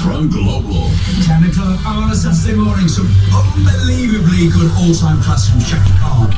from Global. 10 o'clock on a Saturday morning, some unbelievably good all-time class from Shaka Khan.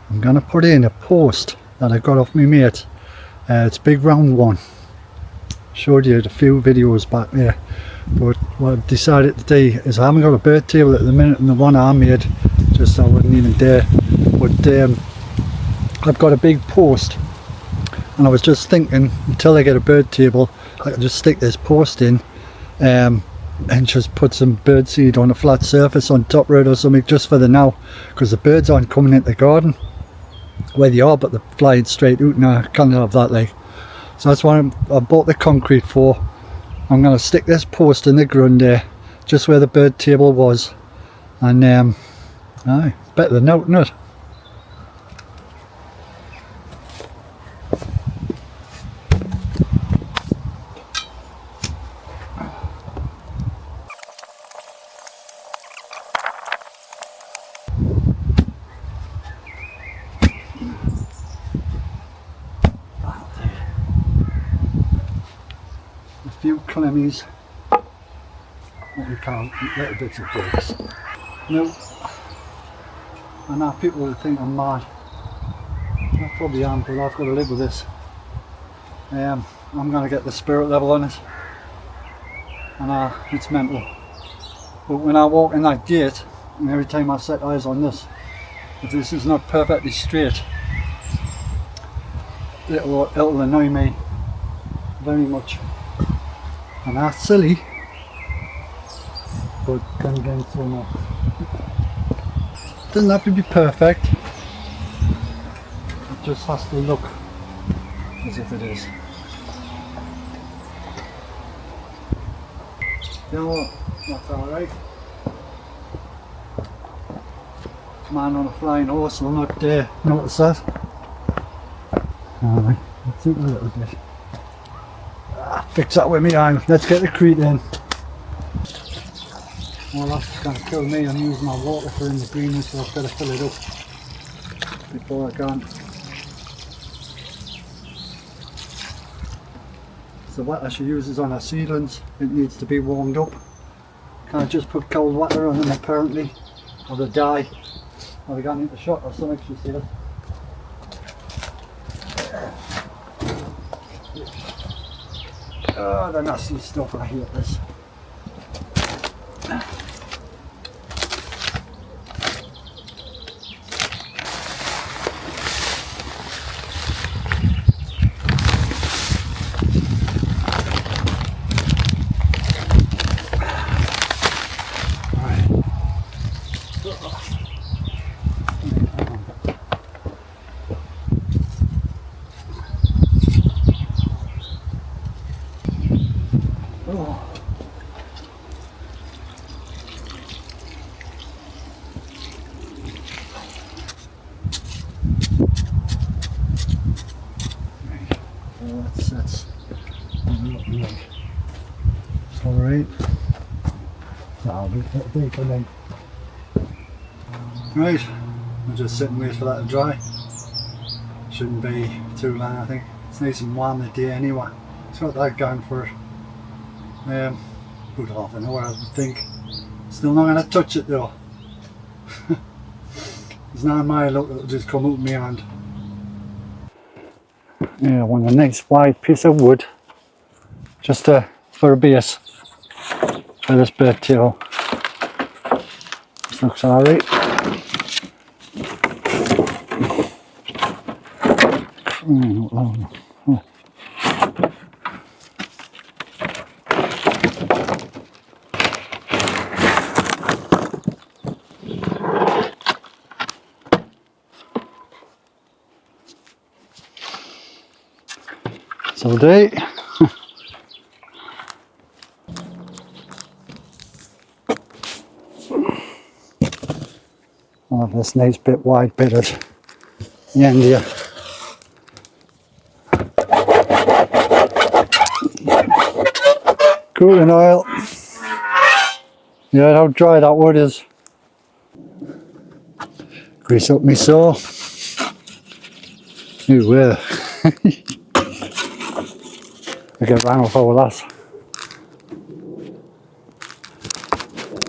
I'm gonna put in a post that I got off my mate. It's a big round one. Showed you a few videos back there. But what I've decided to do is I haven't got a bird table at the minute, and the one I made, just I wouldn't even dare. But I've got a big post, and I was just thinking until I get a bird table, I can just stick this post in and just put some bird seed on a flat surface on top of it or something, just for the now, because the birds aren't coming into the garden where they are, but they're flying straight out, and I can't have that, like. So that's what I bought the concrete for. I'm going to stick this post in the ground there, just where the bird table was, and aye, better than out, isn't it? A few clemmies, what we call little bits of bricks. Now, I know people will think I'm mad. I probably am, but I've got to live with this. I'm going to get the spirit level on it, and it's mental. But when I walk in that gate, and every time I set eyes on this, if this is not perfectly straight, it'll annoy me very much. And that's silly, but then again, so not. Doesn't have to be perfect, it just has to look as if it is. You know what, that's alright. Man on a flying horse will not notice that. Alright, let's do it a little bit. Fix that with me arm. Let's get the crete in. Well, that's going to kill me. I'm using my water for in the greenery, so I've got to fill it up before I can. So water she uses on her seedlings, it needs to be warmed up. Can't just put cold water on them apparently, or they die. Or they got into shot or something, she said. Oh, the nasty stuff, I hate this. Alright. That'll be deeper then. Right, we'll just sit and wait for that to dry. Shouldn't be too long, I think. It's nice and warm today anyway. It's got that going for it. About half an hour I would think. Still not going to touch it though. It's not my luck, it'll just come up my hand. Yeah, I want a nice wide piece of wood just for a base for this bed table. This looks alright. Oh. So do. I'll have this nice bit wide bit at the end here. Cooling oil. Yeah, how dry that wood is. Grease up my saw. Ooh, where? I get ran off our lass.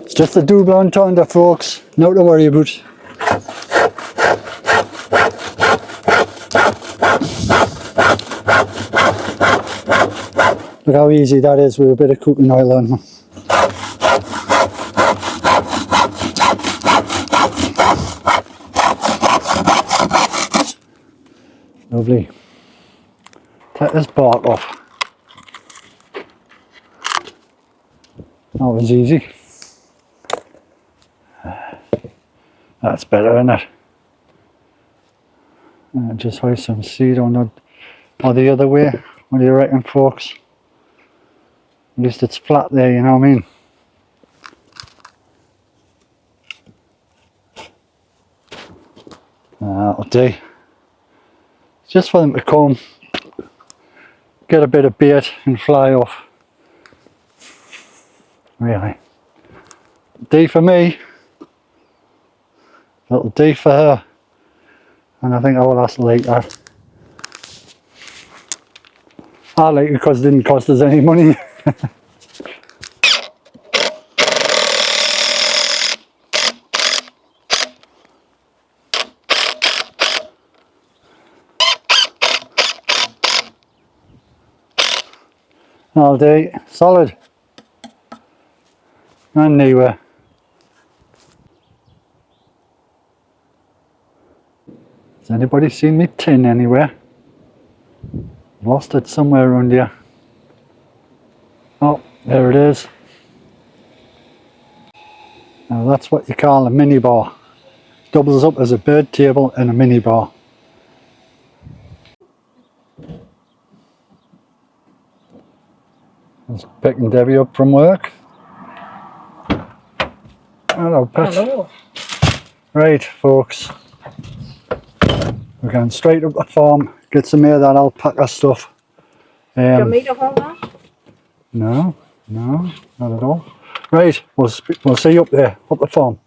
It's just a double entendre, folks. Not to worry about. Look how easy that is with a bit of cooking oil on. Lovely. Take this bark off. That was easy. That's better, isn't it? Just hoist some seed on it, or the other way. What do you reckon, folks? At least it's flat there, you know what I mean? That'll do. Just for them to come, get a bit of bait and fly off. Really. D for me. Little D for her. And I think I will have to like that. I like it because it didn't cost us any money. All day, solid. And anywhere. Has anybody seen me tin anywhere? Lost it somewhere around here. Oh, there it is. Now that's what you call a mini bar. Doubles up as a bed table and a mini bar. Just picking Debbie up from work. Hello, Pat. Hello. Right, folks. We're going straight up the farm, get some more of that alpaca stuff. Do you want me to hold that? No, not at all. Right, we'll see you up there, up the farm.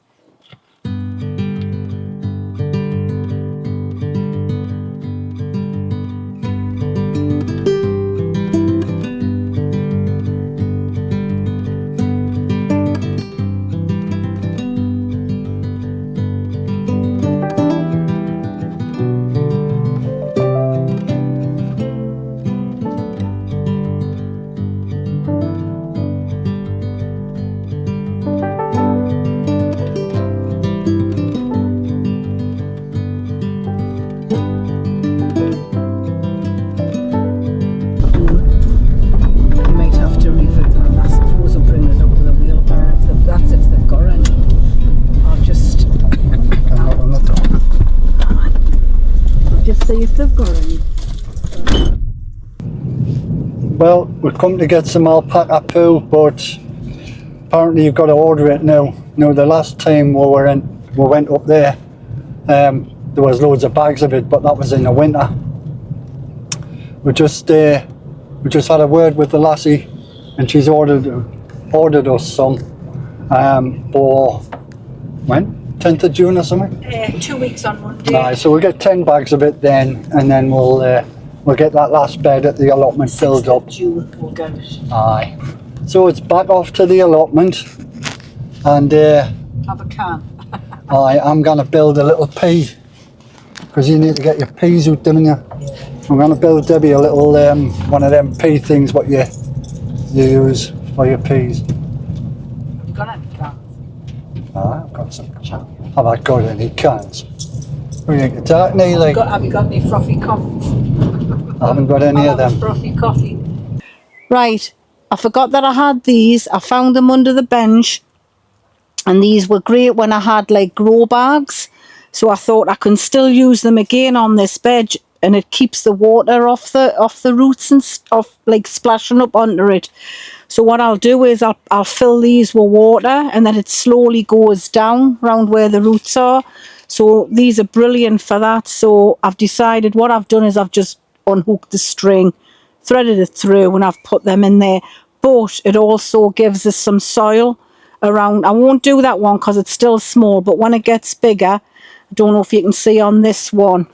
Well, we've come to get some alpaca poo, but apparently you've got to order it now. Now, the last time we went up there, there was loads of bags of it, but that was in the winter. We just had a word with the lassie, and she's ordered us some for when? 10th of June or something? 2 weeks on Monday. Aye, so we'll get 10 bags of it then, and then we'll get that last bed at the allotment filled up. June we'll get it. Aye. So it's back off to the allotment. And Have a can. I'm going to build a little pea, because you need to get your peas out, don't you? I'm going to build Debbie a little one of them pea things what you use for your peas. Have you got any cans? I've got some cans. Have I got any cans? What do you think of that, Neely? Have you got any frothy coffees? I haven't got any of them. Frothy coffee. Right, I forgot that I had these. I found them under the bench, and these were great when I had like grow bags. So I thought I can still use them again on this bed, and it keeps the water off the roots and off like splashing up onto it. So what I'll do is I'll fill these with water, and then it slowly goes down around where the roots are. So these are brilliant for that. So I've decided what I've done is I've just unhooked the string, threaded it through, and I've put them in there. But it also gives us some soil around. I won't do that one because it's still small, but when it gets bigger, I don't know if you can see on this one,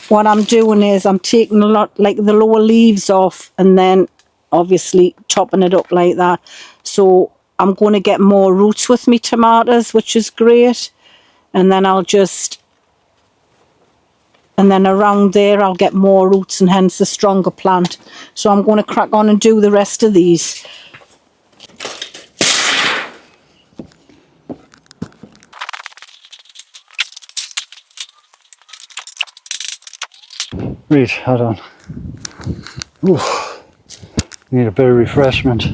what I'm doing is I'm taking a lot, like the lower leaves off, and then obviously chopping it up like that. So I'm going to get more roots with me tomatoes, which is great. And then and then around there I'll get more roots, and hence the stronger plant. So I'm going to crack on and do the rest of these. Right, hold on. Oof. Need a bit of refreshment.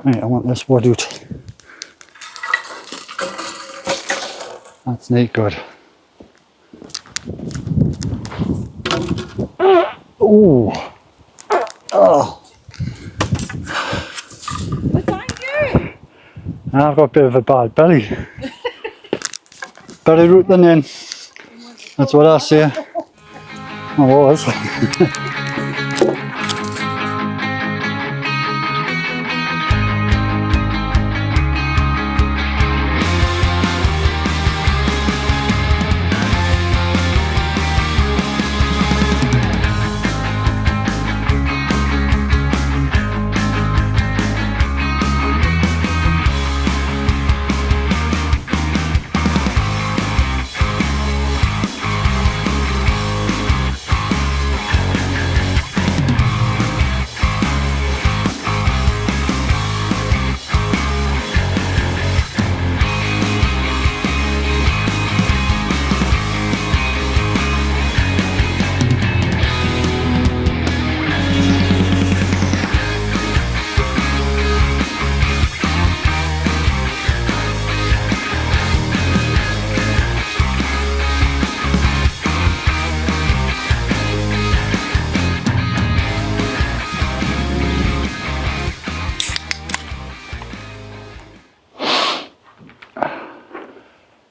Right, I want this wood out. That's neat good. Ooh. Oh. But thank you. I've got a bit of a bad belly. Better root than in. That's what I say. I was.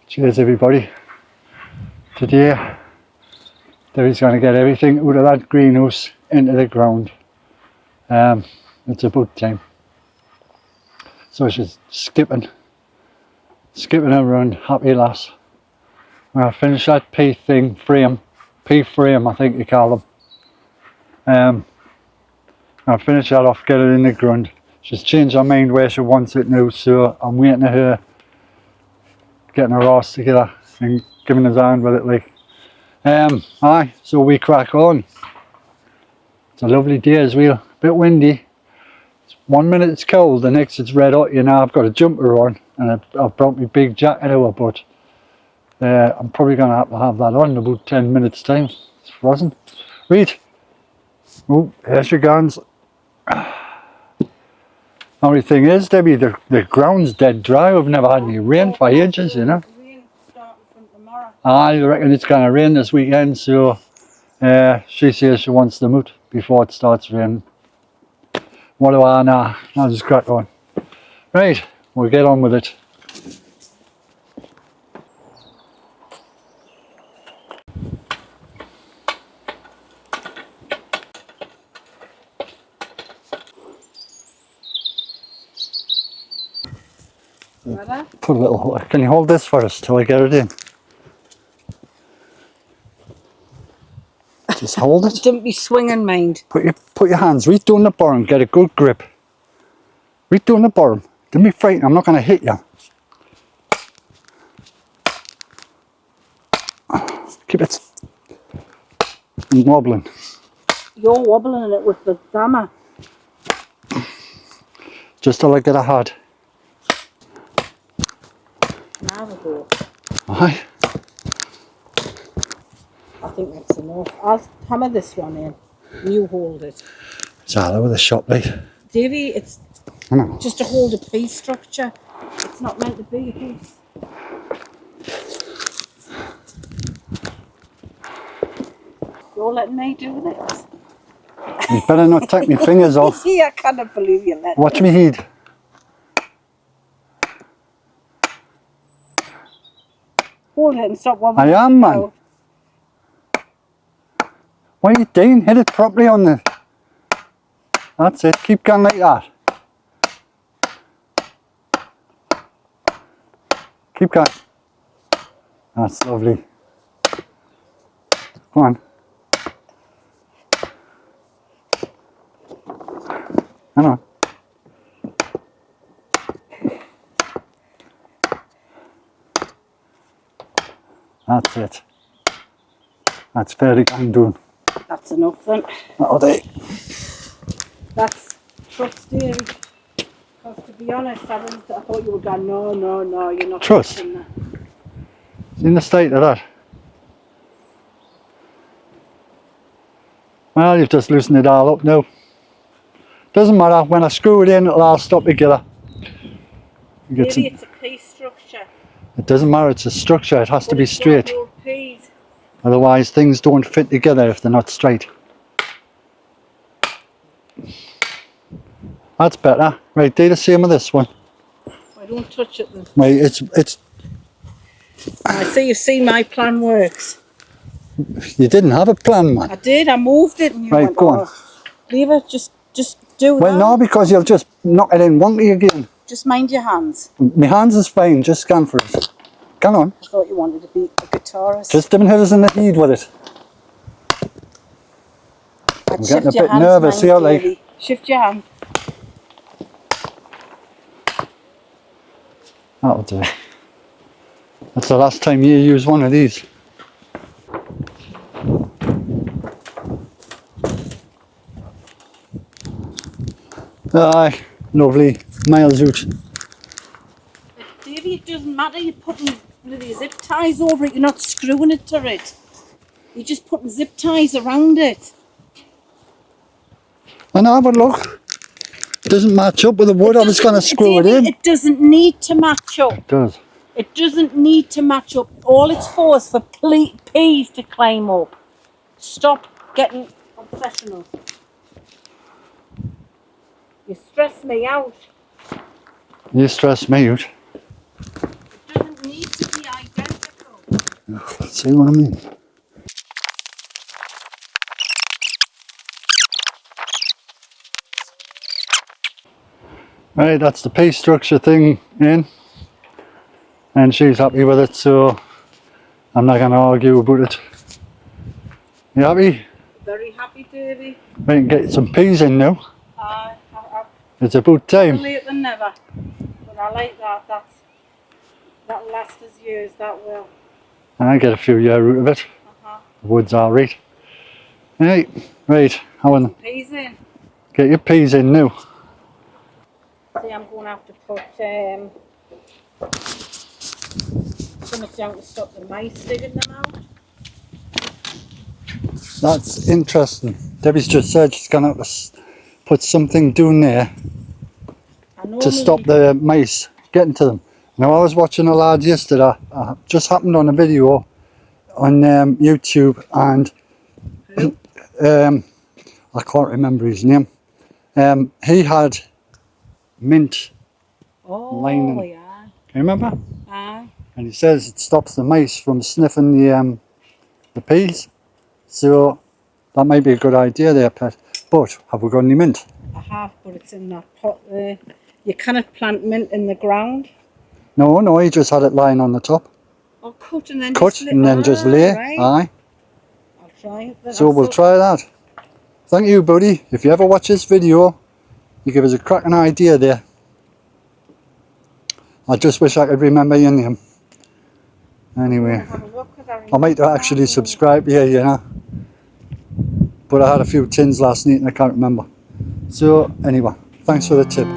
Cheers everybody. Today Debbie's going to get everything out of that greenhouse into the ground. It's about time. So she's skipping around, happy lass. I'm going to finish that pea frame I think you call them. I'll finish that off, get it in the ground. She's changed her mind where she wants it now, so I'm waiting to her getting her arse together and giving us a hand with it like. Aye, so we crack on. It's a lovely day as well, a bit windy. 1 minute it's cold, the next it's red hot. You know, I've got a jumper on and I've brought my big jacket over, but I'm probably going to have that on in about 10 minutes time. It's frozen. Right. Oh, here she goes. Only thing is, Debbie, the ground's dead dry. We've never had any rain for ages, you know. Rain starting from tomorrow. I reckon it's going to rain this weekend, so she says she wants them out before it starts raining. What do I know? I'll just crack on. Right, we'll get on with it. Put a little, can you hold this for us till I get it in? Just hold it. Don't be swinging, mind. Put your hands right down the bottom. Get a good grip. Right down the bottom. Don't be frightened. I'm not going to hit you. Keep it wobbling. You're wobbling it with the hammer. Just till I get a hard. Now we go. Aye. I think that's enough. I'll hammer this one in. You hold it. It's all over the shop, right? Davey, it's I know. just to hold a piece structure. It's not meant to be a piece. You're letting me do this? You better not take my fingers off. I cannot believe you let Watch me heed. Hold it and stop wobbling. I am, man. What are you doing? Hit it properly on the... That's it. Keep going like that. Keep going. That's lovely. Come on. Hang on. That's it. That's fairly done. That's enough then. That'll do. That's trust, Davey. Because to be honest, I thought you were going, no, you're not. Trust? That. It's in the state of that. Well, you've just loosened it all up now. Doesn't matter, when I screw it in, it'll all stop together. Maybe it's a piece structure. It doesn't matter, it's a structure, it has to be straight. Piece. Otherwise, things don't fit together if they're not straight. That's better. Right, do the same with this one. I don't touch it then. Right, it's. I see you see my plan works. You didn't have a plan, man. I did, I moved it and you Right, went, go on. Leave it, just do Well, that. no, because you'll just knock it in wonky again. Just mind your hands. My hands is fine, just scan for it. Come on. I thought you wanted to be a guitarist. Just don't hit us in the head with it. I'm getting a bit nervous here, like. Shift your hand. That'll do. That's the last time you use one of these. Aye, lovely. Miles out. Davey, it doesn't matter, you're putting bloody zip ties over it, you're not screwing it to it. You're just putting zip ties around it. I know, but look, it doesn't match up with the wood. I was going to screw it in. It doesn't need to match up. It does. It doesn't need to match up. All it's for is for peas to climb up. Stop getting obsessional. You stress me out. You stress me out. It doesn't need to be identical. See what I mean? Right, that's the piece structure thing in. And she's happy with it, so I'm not going to argue about it. You happy? Very happy, Davey. We can get some peas in now. It's about Better time. late than never. But I like that. That'll last us years, that will. I get a few years out of it. The wood's alright. Right, I want to Peas in. get your peas in now. See, I'm going to have to put something down to stop the mice digging them out. That's interesting. Debbie's just said she's going to have to put something down there to stop the mice getting to them. Now, I was watching a lad yesterday, just happened on a video on YouTube, and I can't remember his name. He had mint lining. Yeah. Can you remember? Aye. And he says it stops the mice from sniffing the peas. So that might be a good idea there, Pet. But have we got any mint? I have, but it's in that pot there. You cannot plant mint in the ground. No, he just had it lying on the top. Or cut and then Cut just and then just lay. Right. Aye. I'll Try it. So we'll try that. Thank you, buddy. If you ever watch this video, you give us a cracking idea there. I just wish I could remember your name. Anyway, I might actually subscribe to you, you know. But I had a few tins last night and I can't remember. So anyway, thanks for the tip.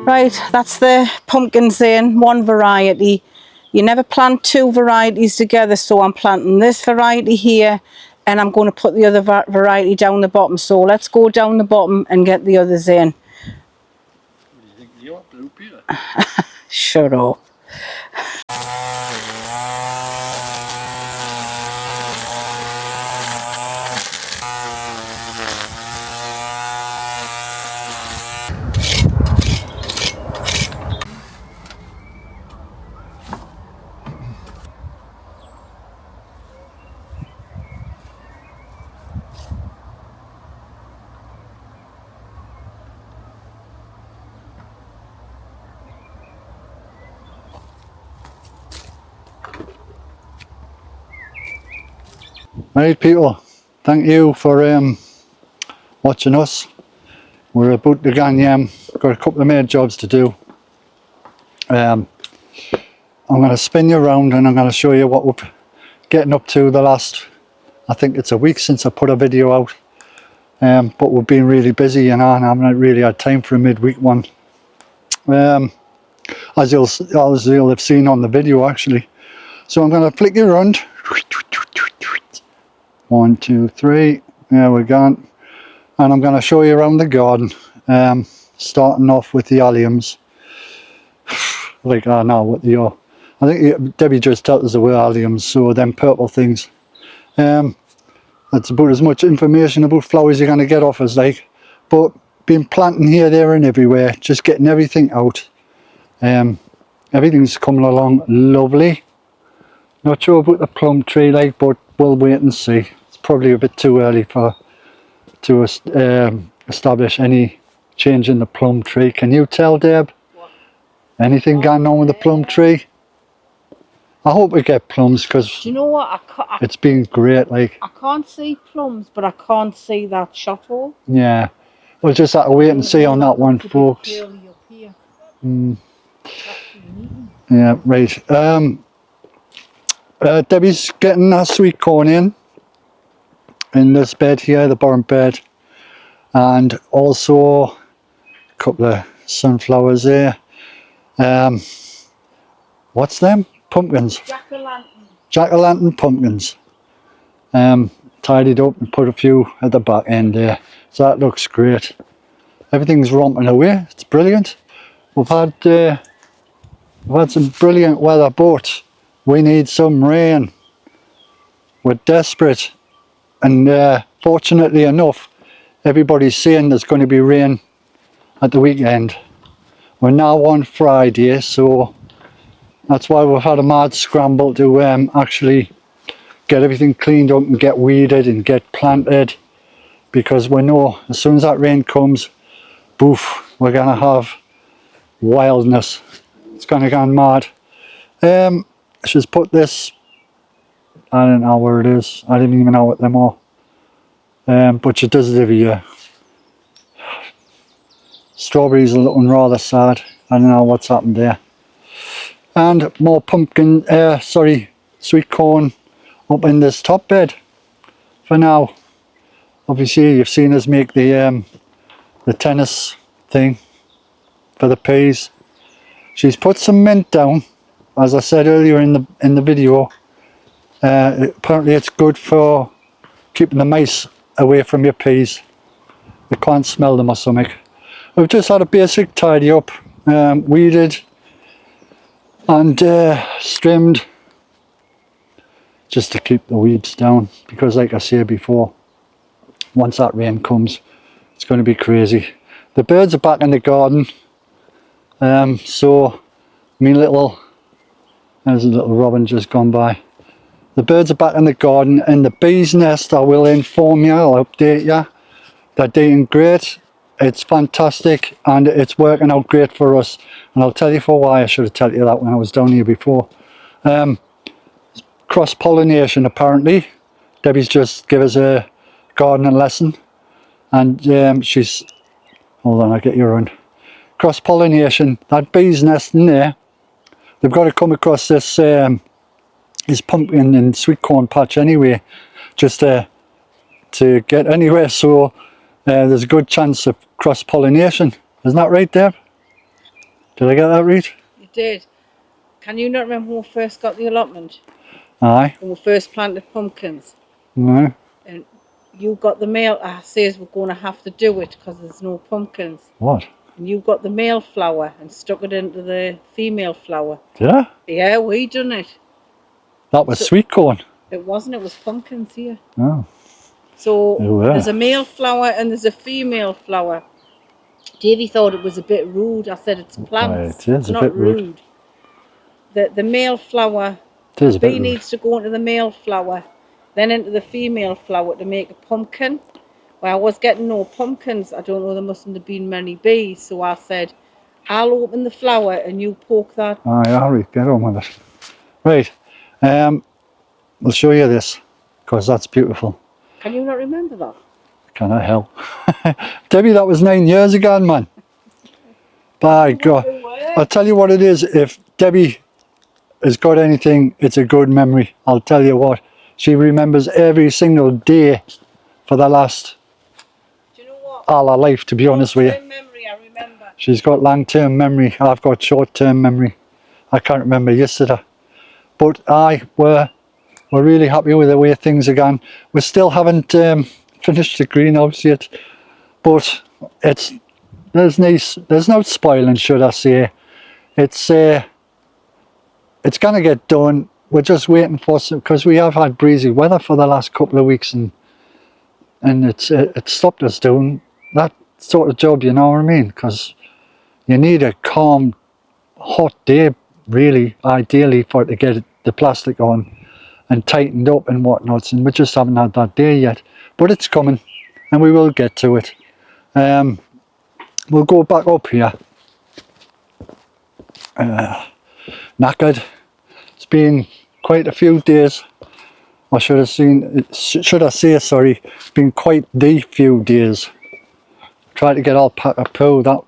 Right, that's the pumpkins in, one variety. You never plant two varieties together, so I'm planting this variety here and I'm going to put the other variety down the bottom. So let's go down the bottom and get the others in. What do you think you're blue, Peter? Shut up. Right, people, thank you for watching us. We're about to go, got a couple of maid jobs to do. I'm going to spin you around and I'm going to show you what we're getting up to the last, I think it's a week since I put a video out. But we've been really busy, you know, and I haven't really had time for a midweek one. As you'll have seen on the video actually. So I'm going to flick you around. 1, 2, 3, there we're going. And I'm going to show you around the garden, starting off with the alliums. Like I know what they are. I think Debbie just told us they were alliums, so them purple things. That's about as much information about flowers you're going to get off us, like. But been planting here, there and everywhere, just getting everything out. Everything's coming along lovely. Not sure about the plum tree, like, but we'll wait and see. It's probably a bit too early to establish any change in the plum tree. Can you tell, Deb? What? Anything going on with the plum tree? I hope we get plums, because Do you know what? it's been great. Like, I can't see plums, but I can't see that shot hole. yeah, we'll just have to wait and see on that one, folks. Yeah, right. Debbie's getting a sweet corn in this bed here, the bottom bed, and also a couple of sunflowers there. What's them? Pumpkins. Jack-o'-lantern. Jack-o'-lantern pumpkins. Tidied up and put a few at the back end there. So that looks great. Everything's romping away. It's brilliant. We've had some brilliant weather, but we need some rain. We're desperate, and fortunately enough, everybody's saying there's going to be rain at the weekend. We're now on Friday, so that's why we've had a mad scramble to actually get everything cleaned up and get weeded and get planted, because we know as soon as that rain comes, boof, we're going to have wildness. It's going to go mad. She's put this, I don't know where it is, I didn't even know what them are, but she does it every year. Strawberries are looking rather sad. I don't know what's happened there. And more pumpkin, sweet corn up in this top bed for now. Obviously you've seen us make the tennis thing for the peas. She's put some mint down, as I said earlier in the video. Apparently it's good for keeping the mice away from your peas. You can't smell them or something. We've just had a basic tidy up, weeded and trimmed, just to keep the weeds down, because like I said before, once that rain comes, it's going to be crazy. the birds are back in the garden. So me little, there's a little robin just gone by. The birds are back in the garden, and the bees nest, I will inform you, I'll update you. They're doing great. It's fantastic and it's working out great for us. And I'll tell you for why. I should have told you that when I was down here before. Cross-pollination apparently. Debbie's just give us a gardening lesson. And she's, hold on, I'll get you around. Cross-pollination, that bee's nest in there, they've got to come across this pumpkin and sweet corn patch anyway, just to get anywhere. So there's a good chance of cross-pollination. Isn't that right, Deb? Did I get that right? You did. Can you not remember when we first got the allotment? Aye. When we first planted pumpkins? No. And you got the male, says we're going to have to do it because there's no pumpkins. What? And you got the male flower and stuck it into the female flower. Did I? Yeah, we done it. That was sweet corn. It wasn't, it was pumpkins here. Oh. So Yeah. there's a male flower and there's a female flower. Davey thought it was a bit rude. I said it's plants. Right, it is it's a not bit rude. The male flower, It is a bit bee rude. needs to go into the male flower, then into the female flower to make a pumpkin. Well, I was getting no pumpkins. I don't know, there mustn't have been many bees. So I said, I'll open the flower and you poke that. Aye, hurry, get on with it. Right, I'll show you this, because that's beautiful. Can you not remember that? Can I help? Debbie, that was 9 years ago, man. By God. I'll tell you what it is, if Debbie has got anything, it's a good memory. I'll tell you what. She remembers every single day for the last Do you know what? all her life, to be honest with you. Short-term memory, I remember. She's got long-term memory. I've got short-term memory. I can't remember yesterday. But we're really happy with the way things are going. We still haven't finished the greenhouse yet, but there's no spoiling, should I say. It's gonna get done. We're just waiting for some, because we have had breezy weather for the last couple of weeks, and it's stopped us doing that sort of job, you know what I mean? Because you need a calm, hot day, really, ideally, for it to get the plastic on and tightened up and whatnot, and we just haven't had that day yet. But it's coming, and we will get to it. We'll go back up here. Knackered. It's been quite a few days. I should I say, been quite the few days. Tried to get all pack of poo, that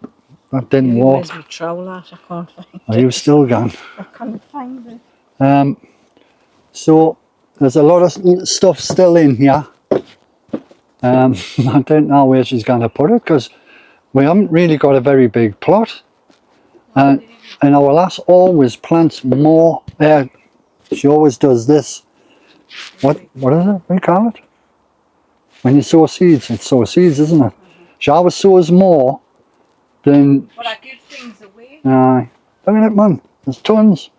didn't work. Where's my trowel at? I can't find it. Are you still gone? I can't find it. So there's a lot of stuff still in here. I don't know where she's going to put it, because we haven't really got a very big plot. And our lass always plants more. She always does this. What is it? What do you call it? When you sow seeds, it's sow seeds, isn't it? She always sows more than. But I give things away. Aye. Look at it, man. There's tons.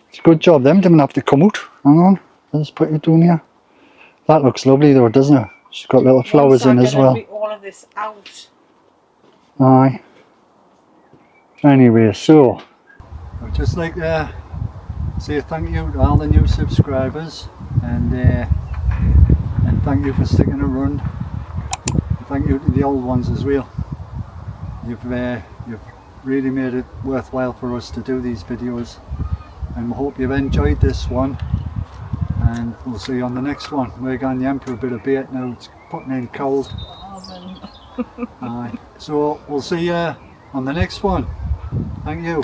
It's a good job. Them didn't have to come out. Hang on. Let's put it down here. That looks lovely though, doesn't it? She's got little flowers in as well. All of this out. Aye. Anyway, so I'd just like to say thank you to all the new subscribers, and thank you for sticking around. And thank you to the old ones as well. You've really made it worthwhile for us to do these videos, and we hope you've enjoyed this one. And we'll see you on the next one. We're going in for a bit of bait now. It's putting in cold. Aye. So we'll see you on the next one. Thank you.